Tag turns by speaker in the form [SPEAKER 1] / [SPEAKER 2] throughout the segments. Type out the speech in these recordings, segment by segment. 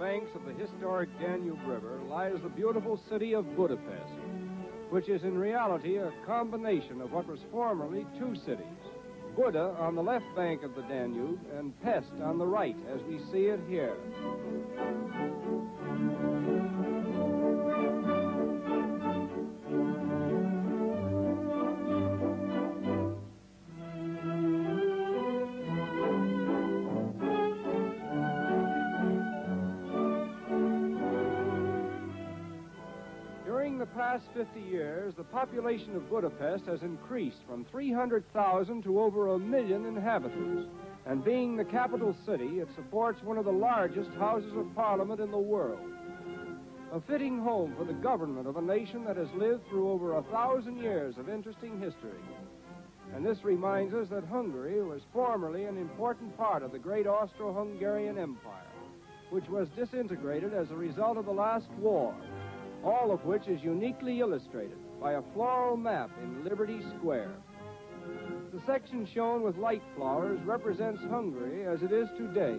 [SPEAKER 1] banks of the historic Danube River lies the beautiful city of Budapest, which is in reality a combination of what was formerly two cities, Buda on the left bank of the Danube and Pest on the right, as we see it here. During the past 50 years, the population of Budapest has increased from 300,000 to over 1 million inhabitants. And being the capital city, it supports one of the largest houses of parliament in the world. A fitting home for the government of a nation that has lived through over 1,000 years of interesting history. And this reminds us that Hungary was formerly an important part of the great Austro-Hungarian Empire, which was disintegrated as a result of the last war, all of which is uniquely illustrated by a floral map in Liberty Square. The section shown with light flowers represents Hungary as it is today,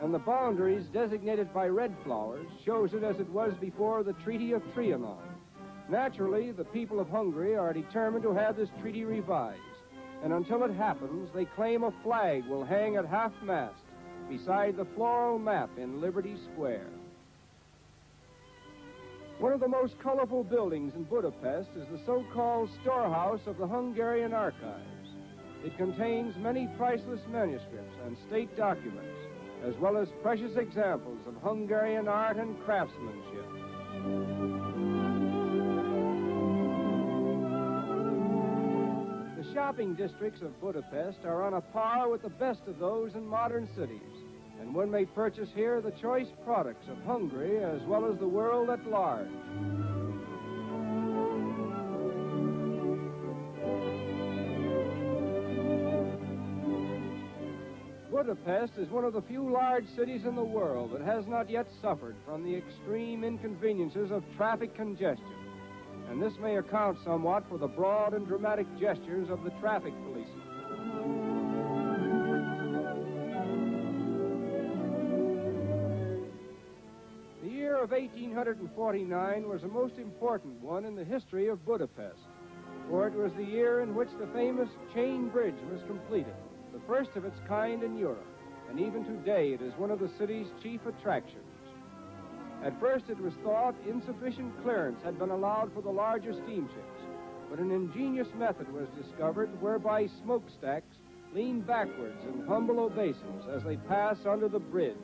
[SPEAKER 1] and the boundaries designated by red flowers shows it as it was before the Treaty of Trianon. Naturally, the people of Hungary are determined to have this treaty revised, and until it happens, they claim a flag will hang at half-mast beside the floral map in Liberty Square. One of the most colorful buildings in Budapest is the so-called storehouse of the Hungarian Archives. It contains many priceless manuscripts and state documents, as well as precious examples of Hungarian art and craftsmanship. The shopping districts of Budapest are on a par with the best of those in modern cities, and one may purchase here the choice products of Hungary as well as the world at large. Budapest is one of the few large cities in the world that has not yet suffered from the extreme inconveniences of traffic congestion, and this may account somewhat for the broad and dramatic gestures of the traffic policemen. The year of 1849 was a most important one in the history of Budapest, for it was the year in which the famous Chain Bridge was completed, the first of its kind in Europe, and even today it is one of the city's chief attractions. At first it was thought insufficient clearance had been allowed for the larger steamships, but an ingenious method was discovered whereby smokestacks lean backwards in humble obeisance as they pass under the bridge.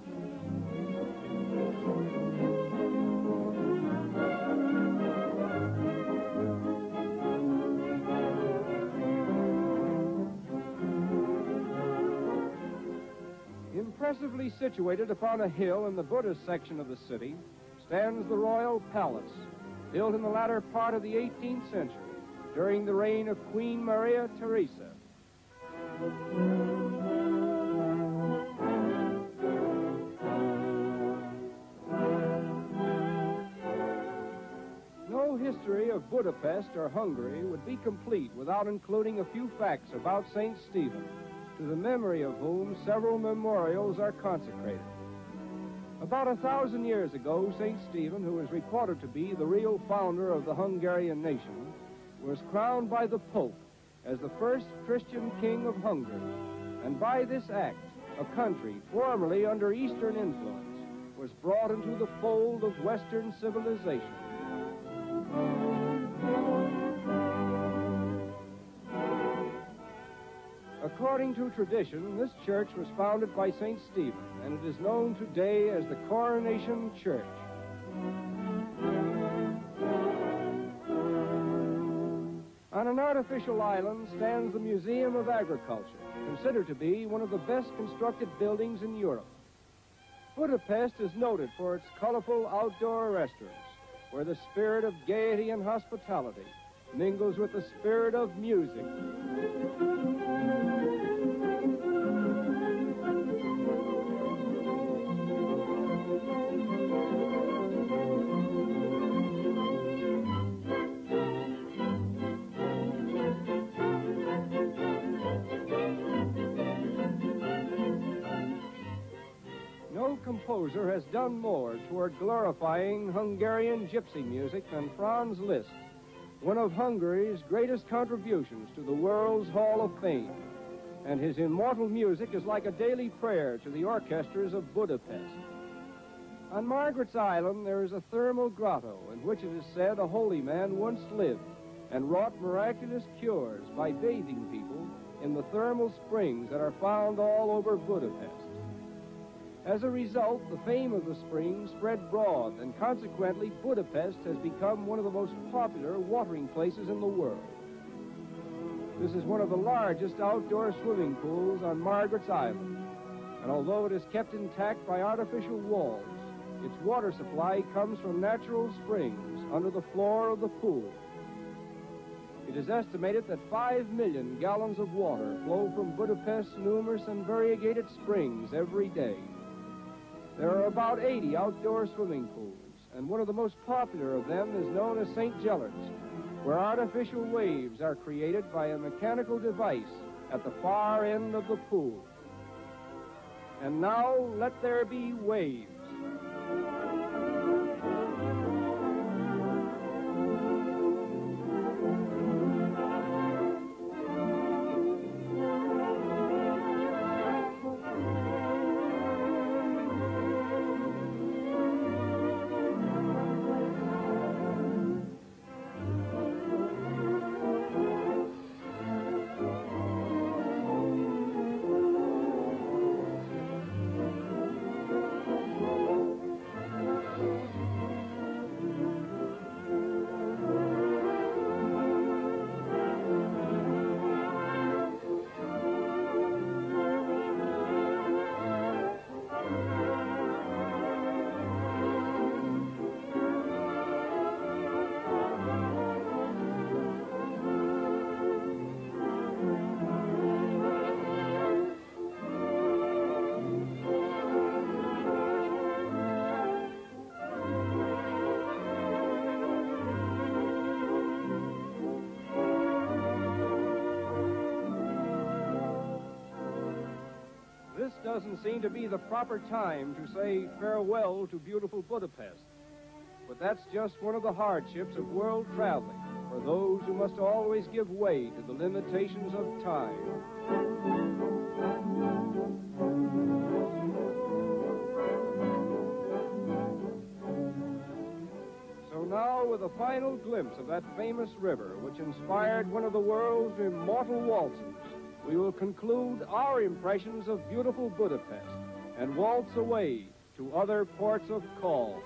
[SPEAKER 1] Impressively situated upon a hill in the Buddhist section of the city stands the Royal Palace, built in the latter part of the 18th century during the reign of Queen Maria Theresa. No history of Budapest or Hungary would be complete without including a few facts about St. Stephen, to the memory of whom several memorials are consecrated. About 1,000 years ago, St. Stephen, who is reported to be the real founder of the Hungarian nation, was crowned by the Pope as the first Christian king of Hungary, and by this act, a country formerly under Eastern influence was brought into the fold of Western civilization. According to tradition, this church was founded by St. Stephen, and it is known today as the Coronation Church. On an artificial island stands the Museum of Agriculture, considered to be one of the best constructed buildings in Europe. Budapest is noted for its colorful outdoor restaurants, where the spirit of gaiety and hospitality mingles with the spirit of music. composer has done more toward glorifying Hungarian gypsy music than Franz Liszt, one of Hungary's greatest contributions to the world's Hall of Fame. And his immortal music is like a daily prayer to the orchestras of Budapest. On Margaret's Island, there is a thermal grotto in which it is said a holy man once lived and wrought miraculous cures by bathing people in the thermal springs that are found all over Budapest. As a result, the fame of the springs spread broad, and consequently, Budapest has become one of the most popular watering places in the world. This is one of the largest outdoor swimming pools on Margaret's Island, and although it is kept intact by artificial walls, its water supply comes from natural springs under the floor of the pool. It is estimated that 5 million gallons of water flow from Budapest's numerous and variegated springs every day. There are about 80 outdoor swimming pools, and one of the most popular of them is known as St. Gellert's, where artificial waves are created by a mechanical device at the far end of the pool. And now, let there be waves. This doesn't seem to be the proper time to say farewell to beautiful Budapest. But that's just one of the hardships of world traveling for those who must always give way to the limitations of time. So now, with a final glimpse of that famous river which inspired one of the world's immortal waltzes, we will conclude our impressions of beautiful Budapest and waltz away to other ports of call.